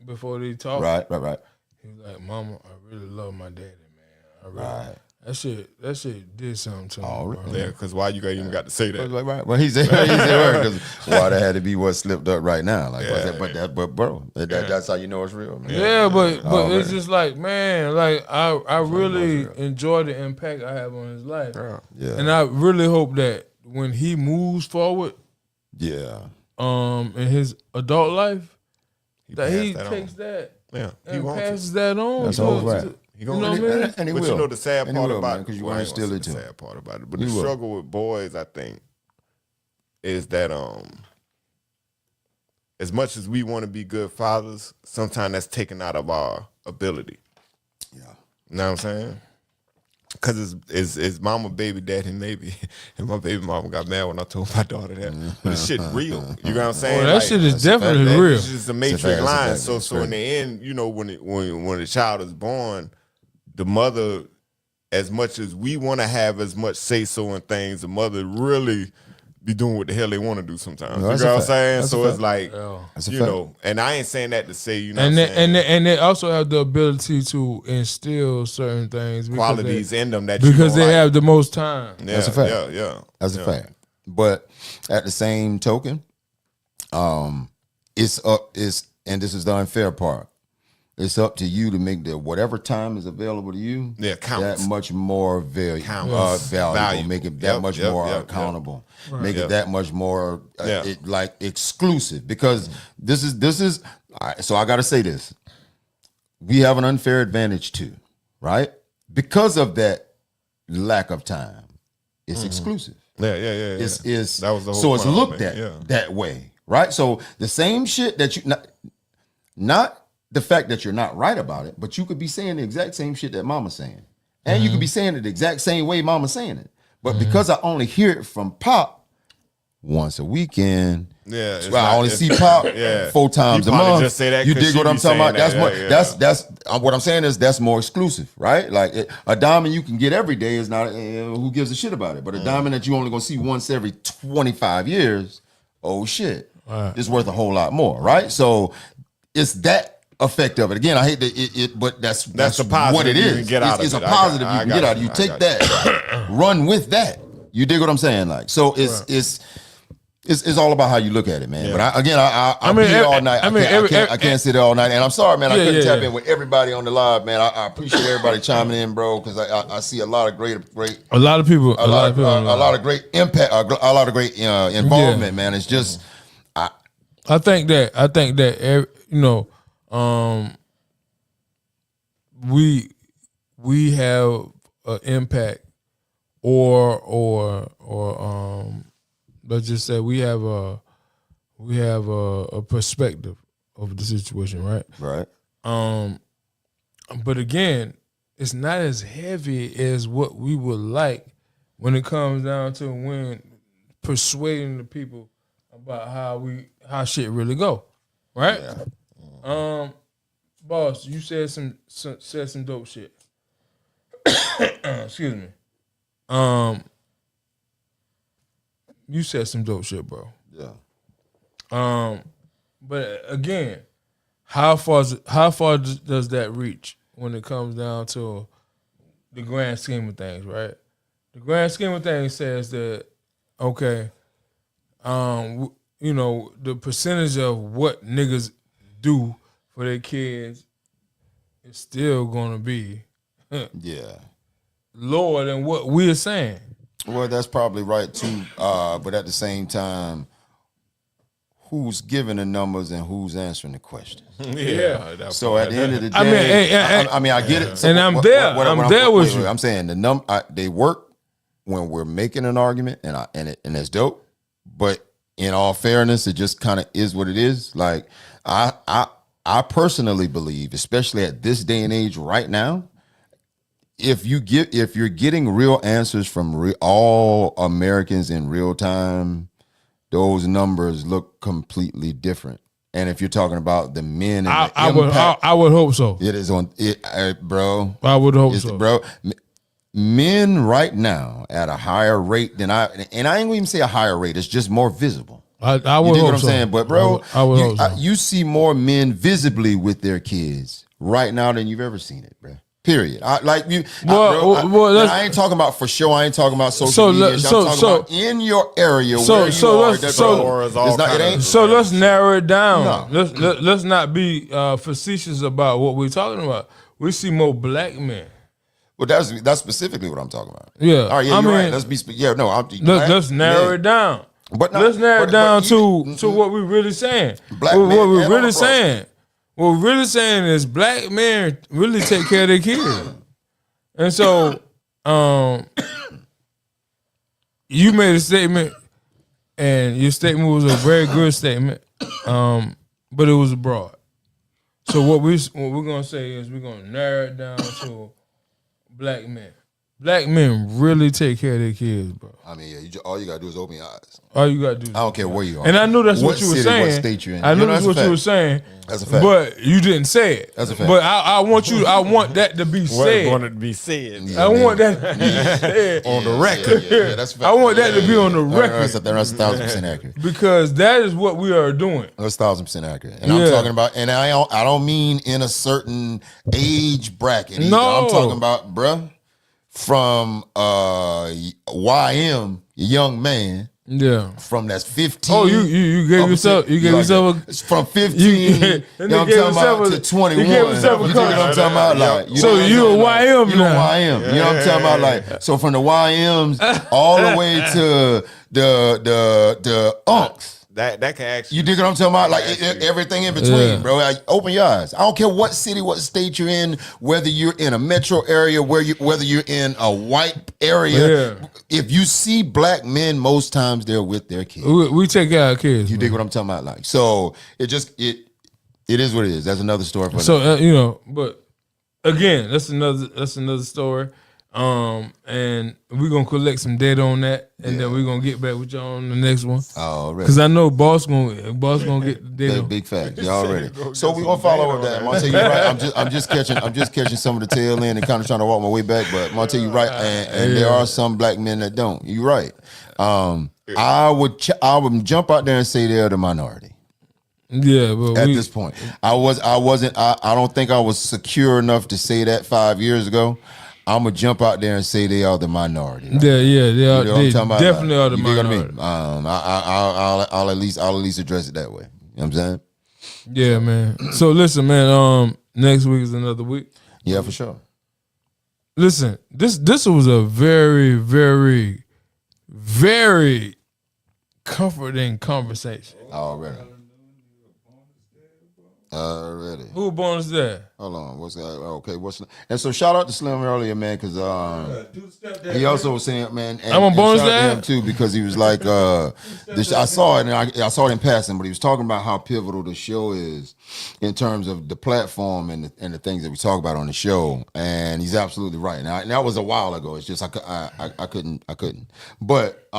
before they talk. right. He was like, Mama, I really love my daddy, man. I really, that shit did something to me. Bro. Yeah, because why you even got to say that? Like, right. Well, he's at work because why that had to be what slipped up right now. Like, but bro, that's how you know it's real, man. Yeah, but Oh, it's man. just like, man, like I really enjoy the impact I have on his life. Yeah. And I really hope that when he moves forward, Yeah. in his adult life, that passed he that on. takes that Yeah, he and wants it. passes that on. That's to- all right. to- He You gonna know what I mean? And he But will. you know the sad And he part will, about man, 'cause you well, I wanna ain't gonna instill say it the to him. sad part about it, but He the will. struggle with boys, I think, is that as much as we want to be good fathers, sometimes that's taken out of our ability. Yeah. You know what I'm saying? Because it's mama, baby, daddy, maybe. And my baby mama got mad when I told my daughter that. But this shit real. You know what I'm saying? Oh, that Like, shit is that's a fact, definitely man. real. it's just a matrix fact, it's a line. fact, So it's in the crazy. end, you know, when the child is born, the mother, as much as we want to have as much say so in things, the mother really be doing what the hell they want to do sometimes. No, You that's know a what I'm fact. saying? That's a So it's fact. like, That's a you fact. know, and I ain't saying that to say, you know, And what I'm saying? they also have the ability to instill certain things because qualities in them that because you don't they like. have the most time. Yeah, That's a fact. Yeah. That's a fact. But at the same token, it's up. And this is the unfair part. It's up to you to make whatever time is available to you. Yeah, counts. That much more valuable. Valuable. Make it that Yep, much yep, more yep, accountable. Make Yep. it that much more Yeah. like exclusive. Because this is. All right, so I got to say this. We have an unfair advantage too, right? Because of that lack of time. it's exclusive. Yeah. It's that was the whole so it's point I was looked making, at that way, right? So the same shit that you not the fact that you're not right about it, but you could be saying the exact same shit that Mama's saying, and you could be saying it the exact same way Mama's saying it, but because I only hear it from Pop once a weekend. Yeah, I only see Pop 4 times a month. Just say that you dig what I'm talking about? That's more. Yeah. That's what I'm saying is that's more exclusive, right? Like a diamond you can get every day is not. Who gives a shit about it? But a diamond that you only gonna see once every 25 years, oh shit, it's worth a whole lot more, right? So it's that effect of it. Again, I hate that but that's the positive what it you is. can get out of it's it. a positive you can get out of it. You take that, run with that. You dig what I'm saying? Like so, it's all about how you look at it, man. Yeah. But I'll be here all night. I can't sit there all night. And I'm sorry, man. I couldn't tap in with everybody on the live, man. I appreciate everybody chiming in, bro, because I see a lot of great, a lot of people, a lot of great impact, a lot of great involvement, man. It's just, I think that we have an impact, or let's just say we have a perspective of the situation, right? Right. But again, it's not as heavy as what we would like when it comes down to when persuading the people about how shit really go, right? Yeah. Boss, you said some dope shit. Excuse me. You said some dope shit, bro. Yeah. But again, how far does that reach when it comes down to the grand scheme of things, right? The grand scheme of things says that, okay, the percentage of what niggas do for their kids is still gonna be lower than what we're saying. Well, that's probably right too. But at the same time, who's giving the numbers and who's answering the questions? Yeah. So at the end of the day, I get it. So and I'm there with you. I'm saying they work when we're making an argument, and it's dope. But in all fairness, it just kind of is what it is. Like I personally believe, especially at this day and age right now, if you're getting real answers from all Americans in real time, those numbers look completely different. And if you're talking about the men, and I would hope so. It is on it, bro. I would hope so, bro. Men right now at a higher rate than I ain't gonna even say a higher rate. It's just more visible. I would you hope know what I'm so. saying? But bro, I would hope so. You see more men visibly with their kids right now than you've ever seen it, bro. Period. I ain't talking about for show. I ain't talking about social media. I'm talking about in your area where you are. So let's narrow it down. No. Let's not be facetious about what we're talking about. We see more black men. Well, that's specifically what I'm talking about. Yeah. All right. Yeah, you're right. Let's be. Let's narrow it down. But let's narrow it down to what we're really saying. Black men. What we're really saying. What we're really saying is black men really take care of their kids. And so you made a statement, and your statement was a very good statement, but it was broad. So what we're going to say is we're going to narrow it down to black men. Black men really take care of their kids, bro. I mean, all you got to do is open your eyes. All you got to do is I don't care where you are. And I knew that's what you were saying. What state you're in. I knew that's what you were saying. That's a fact. But you didn't say it. That's a fact. But I want that to be said. I want it to be said. I want that to be said. On the record. Yeah, that's a fact. I want that to be on the record. That's 1,000% accurate. Because that is what we are doing. That's 1,000% accurate. And I'm talking about, and I don't mean in a certain age bracket either. No. I'm talking about, bruh, from YM, young man. Yeah. From that's 15. Oh, you gave yourself from 15. I'm talking about to 21. You gave yourself a you know what I'm talking about? Like, so you a YM you now. YM. You know what I'm talking about? Like, so from the YMs all the way to the unks. That can actually. You dig what I'm talking about? Like everything in between, bro. Like, open your eyes. I don't care what city, what state you're in, whether you're in a metro area, whether you're in a white area. Yeah. If you see black men, most times they're with their kids. We take care of our kids. You dig what I'm talking about? Like, so it is what it is. That's another story for but again, that's another story. And we're gonna collect some data on that, and then we're gonna get back with y'all on the next one. Oh, because I know boss gonna get the data. Big fact, y'all ready? So we're gonna follow up that. Monte, you right. I'm just catching some of the tail end and kind of trying to walk my way back. But Monte, you right, and there are some black men that don't. You right. I would jump out there and say they're the minority. Yeah, but at this point, I don't think I was secure enough to say that 5 years ago. I'm gonna jump out there and say they are the minority. Right? Yeah, they are. They definitely are the minority. You know what I mean? I'll at least address it that way. You know what I'm saying? Yeah, man. So listen, man. Next week is another week. Yeah, for sure. Listen, this was a very, very, very comforting conversation. Already. Who bonus there? Hold on. What's that? Okay. And so shout out to Slimm earlier, man, because he also was saying, man, and, I'm a bonus shout out there to him too, because he was like, I saw it and I saw it in passing, but he was talking about how pivotal the show is in terms of the platform and the things that we talk about on the show, and he's absolutely right. Now, and that was a while ago. It's just I couldn't. But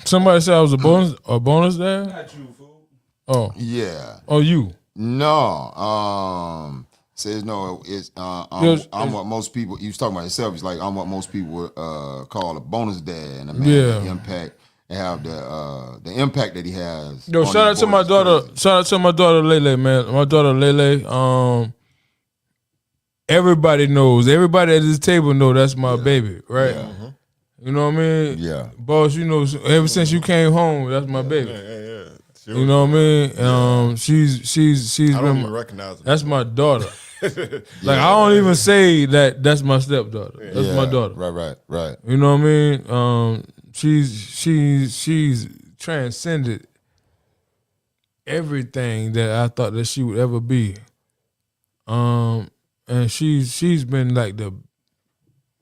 somebody said I was a bonus there. Not you, fool. Oh yeah. Oh, you. No, says no. It's I'm what most people. He was talking about himself. He's like, I'm what most people would call a bonus dad, and a man the impact and have the impact that he has. Yo, shout out to my daughter. Shout out to my daughter Lele, man. My daughter Lele. Everybody knows. Everybody at this table know that's my baby, right? Yeah. You know what I mean? Yeah. Boss, you know, ever since you came home, that's my baby. Yeah. You know what I mean? She's I don't been even recognize her. That's my daughter. Like I don't even say that's my stepdaughter. That's my daughter. Right. You know what I mean? She's transcended everything that I thought that she would ever be. And she's been like the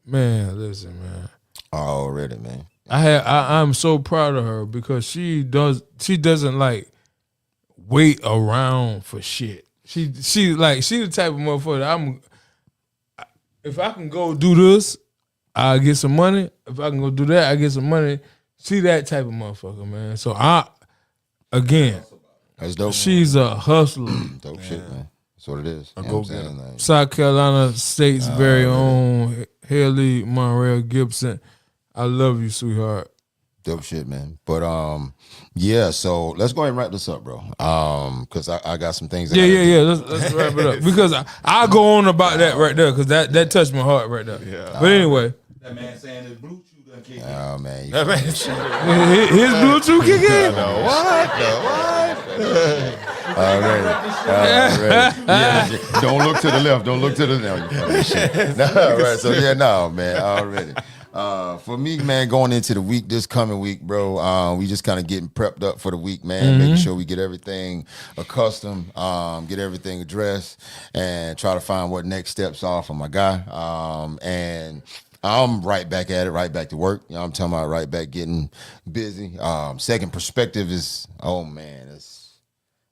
man. Listen, man. Already, man. I'm so proud of her because she doesn't like wait around for shit. She the type of motherfucker if I can go do this, I'll get some money. If I can go do that, I get some money. She that type of motherfucker, man. So that's dope. She's a hustler. Dope shit, man. That's what it is. South Carolina State's very own Haley Monreal Gibson. I love you, sweetheart. Dope shit, man. But so let's go ahead and wrap this up, bro. Because I got some things. Yeah. Let's wrap it up because I'll go on about that right there because that touched my heart right there. Yeah. But anyway, that man saying his Bluetooth done kicked in. Oh man, his Bluetooth kick in. Alright. Yeah, don't look to the left. Don't look to the left. Right. So man. Already. For me, man, going into the week, this coming week, bro, we just kind of getting prepped up for the week, man, making sure we get everything accustomed, get everything addressed, and try to find what next steps are for my guy. And I'm right back at it, right back to work. You know, I'm talking about right back getting busy. Second perspective is, oh man,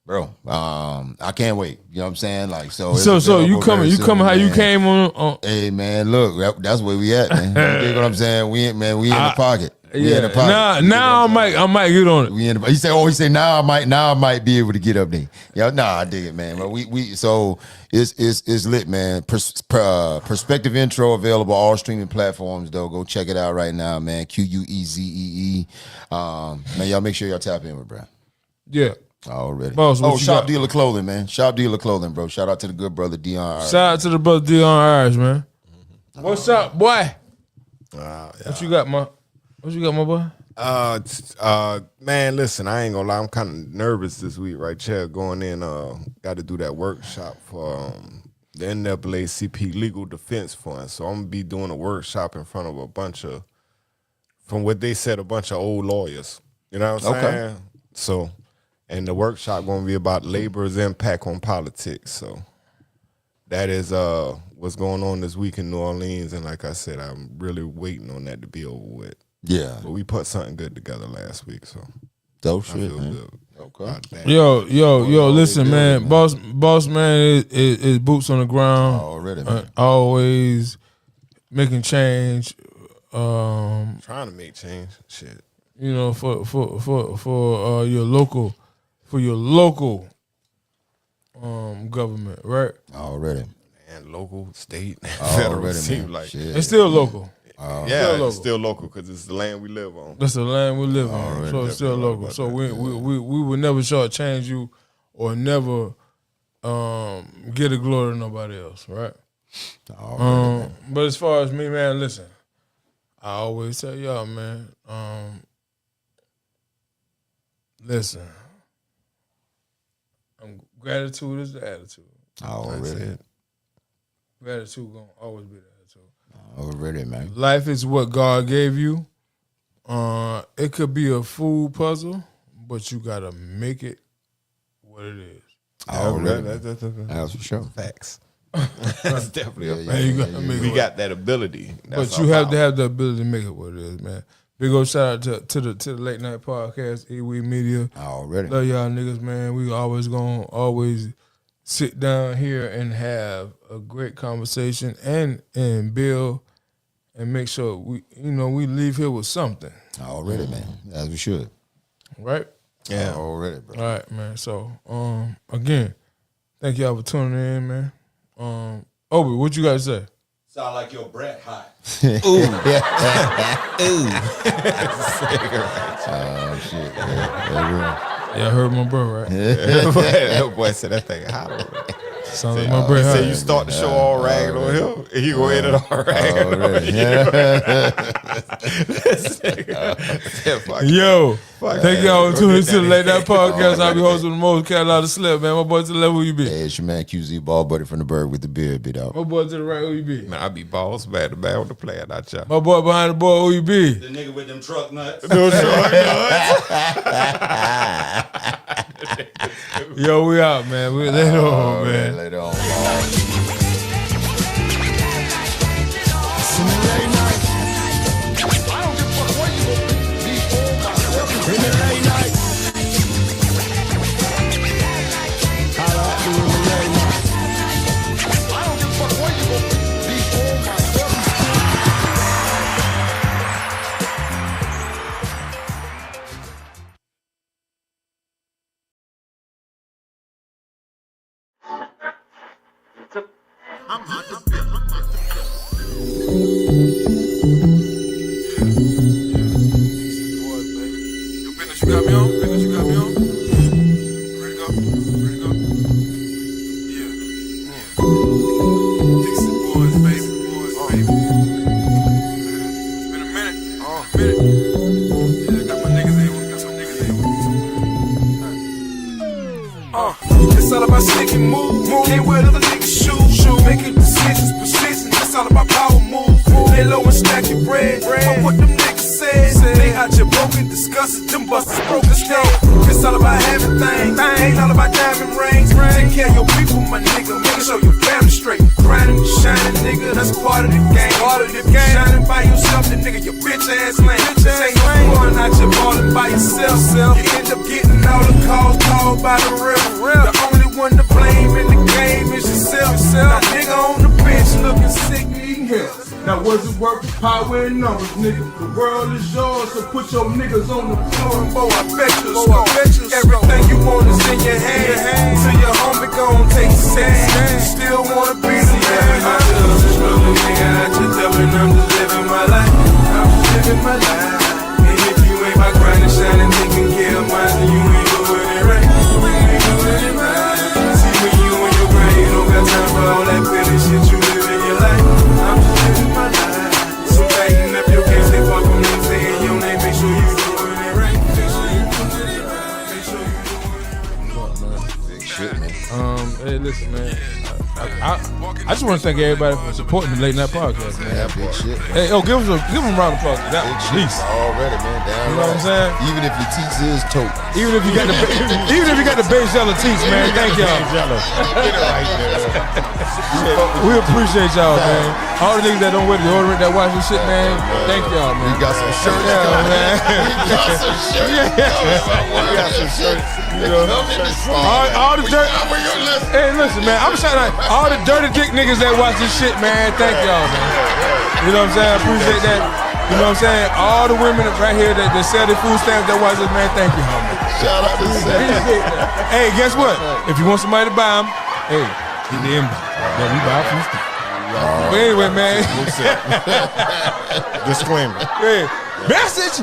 bro, I can't wait. You know what I'm saying? Like so you coming how you came on. Hey man, look, that's where we at, man. You dig what I'm saying? We in the pocket. We in the pocket. Now I might get on it. He said now I might be able to get up there. I dig it, man. But we so it's lit, man. Perspective intro available all streaming platforms though. Go check it out right now, man. QUEZEE. Man, y'all make sure y'all tap in with bro. Yeah. Already. Boss, Shop Dealer Clothing, man. Shop Dealer Clothing, bro. Shout out to the good brother Dion Irish. Shout out to the brother Dion Irish, man. What's up, boy? What you got, my boy? Man, listen, I ain't gonna lie, I'm kind of nervous this week, right? Chad, going in, got to do that workshop for the NAACP Legal Defense Fund. So I'm gonna be doing a workshop in front of a bunch of old lawyers. You know what I'm saying? So And the workshop going to be about labor's impact on politics. So that is what's going on this week in New Orleans. And like I said, I'm really waiting on that to be over with. Yeah. But we put something good together last week, so dope I shit, feel man. good. Okay. Yo, listen, man. Boss man is boots on the ground. Already, man. Always making change. Trying to make change. Shit. You know, for your local government, right? Already. And local, state, federal. Already, Seems man. like Shit. It's still local. it's still local because it's the land we live on. That's the land we live on, Already. so it's still local. So we will never shortchange you or never get a glory to nobody else, right? Already, But as far as me, man, listen, I always tell y'all, man, listen, gratitude is the attitude. Already. Gratitude gonna always be the attitude. Already, man. Life is what God gave you. It could be a food puzzle, but you gotta make it what it is. Already. That's for sure. Facts. That's definitely a fact. You gotta make it We what- got that ability. But you have to have the ability to make it what it is, man. Big old shout out to the Late Night Podcast, E-We Media. Already. Love y'all niggas, man. We always sit down here and have a great conversation and build and make sure we leave here with something. Already, man. As we should. Right? Yeah. Already, bro. All right, man. So again, thank y'all for tuning in, man. Obi, what you guys say? Sound like your Bret hot. Oh, shit. Yeah. Yeah, I heard my bro, right? That boy said that thing hot. Sound like my bro. He said Hot. you start the show all ragged on him, and he gonna end it all ragged on you. Yo, thank y'all for tuning in to the Late Night Podcast. I'll be hosting the most Carolina Slimm, man. My boy to the left, who you be? Hey, it's your man QZ Ball Buddy from the Bird with the beard bit out. My boy to the right, who you be? Man, I be balls bad to bad with the player, not y'all. My boy behind the boy, who you be? The nigga with them truck nuts. Yo, we out, man. We later on, man. Later on. You got me on? Business, you got me on? Ready to go? Ready to go? Yeah. Dixie boys, baby. It's been a minute. Yeah, I got my niggas in. Got some niggas in. It's all about stick and move. Can't wear other niggas' shoes. Making decisions, precision. It's all about power move. Lay low and stack your bread. Fuck what them niggas said. They out your broken, disgusted. Them busters broke the state. It's all about having things. Ain't all about diamond rings. Take care of your people, my nigga. Make sure your family straight. Grinding and shining, nigga. That's part of the game. Shining by yourself, then nigga, your bitch ass lame. This ain't no fun out your ballin' by yourself. You end up getting all the calls called by the real. The only one to blame in the game is yourself. Now nigga on the bench looking sick, needing help. Now was it worth the power and numbers, nigga? The world is yours, so put your niggas on the floor and boy, I bet you score. Everything you want is in your hand. Till your homie gon' take a stand. Still wanna be the man. I'm just a struggling nigga out your door and I'm just living my life. I'm just living my life. And if you ain't my grinding, shining, taking care of mine, then you ain't doing it right. You ain't doing it right. See when you on your grind, you don't got time for all that petty shit you live in your life. I'm just living my life. So tighten up your game, stay far from them saying your name. Make sure you doing it right. Make sure you doing it right. Make sure you doing it right. Big shit, man. Hey, listen, man. I I just want to thank everybody for supporting the Late Night Podcast, man. Yeah, big shit. Hey, give them a round of applause. That Big at shit. least. Already, man. Damn You know what I'm saying? Even if your teeth is tote. Even if you got the base yellow teeth, man. Thank y'all. We appreciate y'all, man. All the niggas that don't wear the deodorant that watch this shit, man. Thank y'all, man. We got some shirts. Yeah, man. We got some shirts. We got some shirts. You know, all the dirt. Hey, listen, man. I'm shouting out all the dirty dick niggas that watch this shit, man. Thank y'all, man. You know what I'm saying? I appreciate that. You know what I'm saying? All the women right here that sell their food stamps that watch this, man. Thank you, homie. Shout out to Sam. Hey, guess what? If you want somebody to buy them, hey, get the inbox. Yeah, we buy food stamps. But anyway, man. Disclaimer. Hey, message.